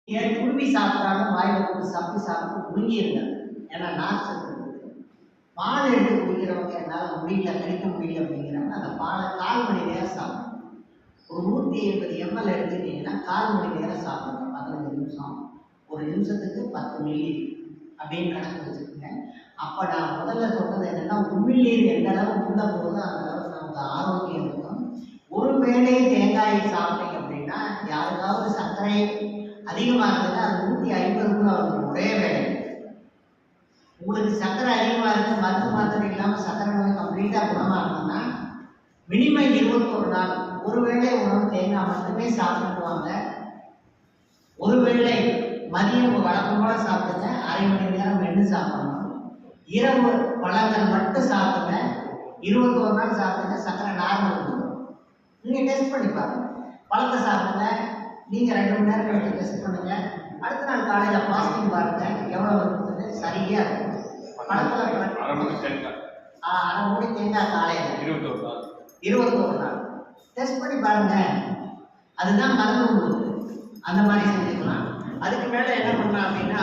ஏன் குருவி சாப்பிட்டாலும் வாயில போட்டு சப்பி சாப்பிட்டு முழுங்கிருங்க. ஏன்னா நார் சத்து இருக்கு. பால் எடுத்து குடிக்கிறவங்க என்னால் முடியல கடிக்க முடியல அப்படிங்கிறவங்க அந்த பாலை 1/4 மணி நேரம் சாப்பிடணும். ஒரு 150 ml எடுத்துக்கிட்டீங்கன்னா 1/4 மணி நேரம் சாப்பிடணும். 15 நிமிஷம். ஒரு நிமிஷத்துக்கு 10 மில்லி அப்படின்னு கணக்கு வச்சுக்கோங்க. அப்போ நான் முதல்ல சொன்னது என்னன்னா உமிழ்நீர் எந்த அளவுக்கு உள்ள போகுதோ அந்த அளவுக்கு நமக்கு ஆரோக்கியம் இருக்கும். ஒரு வேளை தேங்காயை சாப்பிட்டீங்க அப்படின்னா யாருக்காவது சர்க்கரை அதிகமாக இருந்ததுன்னா அது 150 கூட வந்துடும் ஒரே வேலை. உங்களுக்கு சர்க்கரை அதிகமாக இருக்கு மருந்து மாத்திரை இல்லாமல் சர்க்கரை நோய் கம்ப்ளீட்டாக குணமாகணும்னா மினிமம் 21 நாள் ஒருவேளை உணவு தேங்காய் மட்டுமே சாப்பிட்டுக்குவாங்க. ஒருவேளை மதியம் வழக்கம் போல சாப்பிடுங்க, 1/2 மணி நேரம் மென்று சாப்பிடணும். இரவு பழங்கள் மட்டும் சாப்பிடுங்க, 21 நாள் சாப்பிடுங்க, சர்க்கரை நார்மல் இருக்கும். நீங்கள் டெஸ்ட் பண்ணி பாருங்க. பழத்தை சாப்பிடுங்க, நீங்கள் 2 மணி நேரம் கழிச்சு டெஸ்ட் பண்ணுங்க. அடுத்த நாள் காலையில் ஃபாஸ்டிங் பாருங்க எவ்வளோ வருது சரியா இருக்கும். பழத்தில் 1/2 மூடி தேங்காய் காலையில் 21 நாள் டெஸ்ட் பண்ணி பாருங்க. அதுதான் மருந்து உங்களுக்கு அந்த மாதிரி செஞ்சுக்கலாம். அதுக்கு மேலே என்ன பண்ணலாம் அப்படின்னா